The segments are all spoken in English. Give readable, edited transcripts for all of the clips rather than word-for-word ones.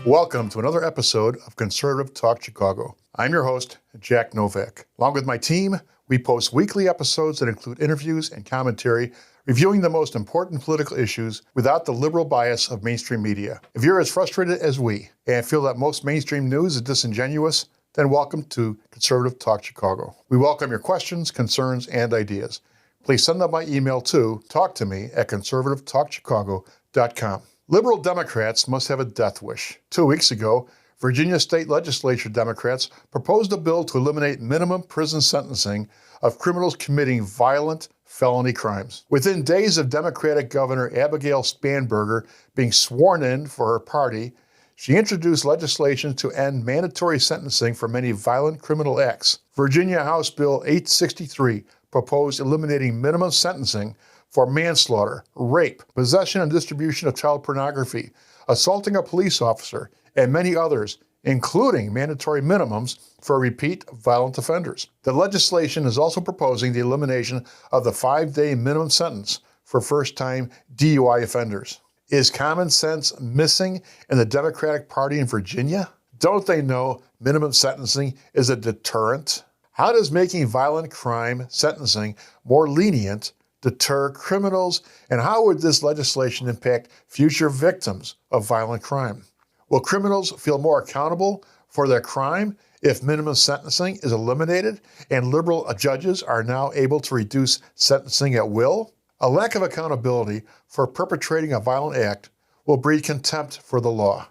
Welcome to another episode of Conservative Talk Chicago. I'm your host, Jack Novak. Along with my team, we post weekly episodes that include interviews and commentary reviewing the most important political issues without the liberal bias of mainstream media. If you're as frustrated as we and feel that most mainstream news is disingenuous, then welcome to Conservative Talk Chicago. We welcome your questions, concerns, and ideas. Please send them by email to talktome@conservativetalkchicago.com. Liberal Democrats must have a death wish. 2 weeks ago, Virginia State Legislature Democrats proposed a bill to eliminate minimum prison sentencing of criminals committing violent felony crimes. Within days of Democratic Governor Abigail Spanberger being sworn in for her party, she introduced legislation to end mandatory sentencing for many violent criminal acts. Virginia House Bill 863 proposed eliminating minimum sentencing for manslaughter, rape, possession and distribution of child pornography, assaulting a police officer, and many others, including mandatory minimums for repeat violent offenders. The legislation is also proposing the elimination of the 5-day minimum sentence for first-time DUI offenders. Is common sense missing in the Democratic Party in Virginia? Don't they know minimum sentencing is a deterrent? How does making violent crime sentencing more lenient deter criminals, and how would this legislation impact future victims of violent crime? Will criminals feel more accountable for their crime if minimum sentencing is eliminated and liberal judges are now able to reduce sentencing at will? A lack of accountability for perpetrating a violent act will breed contempt for the law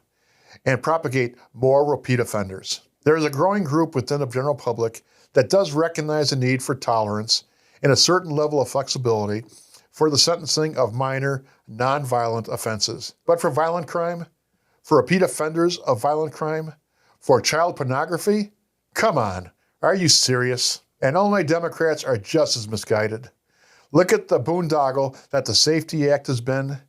and propagate more repeat offenders. There is a growing group within the general public that does recognize the need for tolerance and a certain level of flexibility for the sentencing of minor, non-violent offenses. But for violent crime, for repeat offenders of violent crime, for child pornography? Come on, are you serious? And Illinois Democrats are just as misguided. Look at the boondoggle that the SAFE-T Act has been,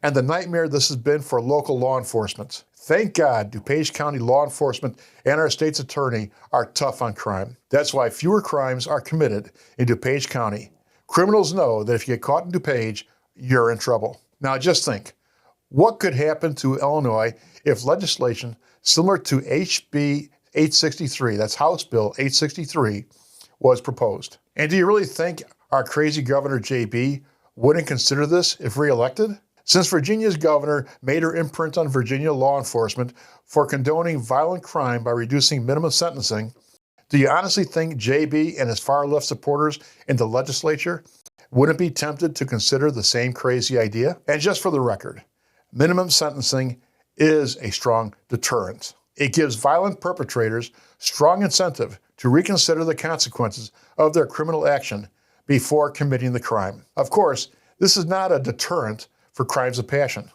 and the nightmare this has been for local law enforcement. Thank God DuPage County law enforcement and our state's attorney are tough on crime. That's why fewer crimes are committed in DuPage County. Criminals know that if you get caught in DuPage, you're in trouble. Now just think, what could happen to Illinois if legislation similar to HB 863, that's House Bill 863, was proposed? And do you really think our crazy Governor JB wouldn't consider this if reelected? Since Virginia's governor made her imprint on Virginia law enforcement for condoning violent crime by reducing minimum sentencing, do you honestly think JB and his far-left supporters in the legislature wouldn't be tempted to consider the same crazy idea? And just for the record, minimum sentencing is a strong deterrent. It gives violent perpetrators strong incentive to reconsider the consequences of their criminal action before committing the crime. Of course, this is not a deterrent for crimes of passion,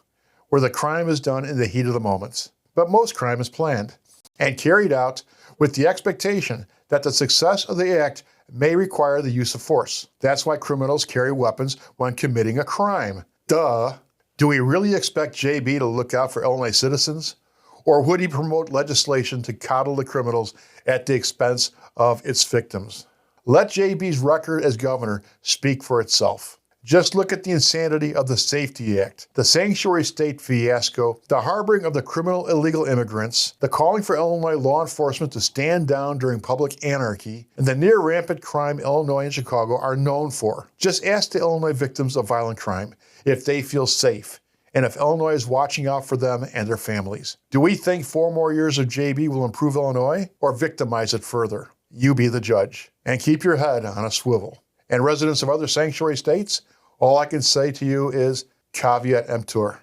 where the crime is done in the heat of the moment. But most crime is planned and carried out with the expectation that the success of the act may require the use of force. That's why criminals carry weapons when committing a crime. Duh. Do we really expect JB to look out for Illinois citizens? Or would he promote legislation to coddle the criminals at the expense of its victims? Let JB's record as governor speak for itself. Just look at the insanity of the SAFE-T Act, the sanctuary state fiasco, the harboring of the criminal illegal immigrants, the calling for Illinois law enforcement to stand down during public anarchy, and the near-rampant crime Illinois and Chicago are known for. Just ask the Illinois victims of violent crime if they feel safe, and if Illinois is watching out for them and their families. Do we think 4 more years of JB will improve Illinois or victimize it further? You be the judge, and keep your head on a swivel. And residents of other sanctuary states, all I can say to you is caveat emptor.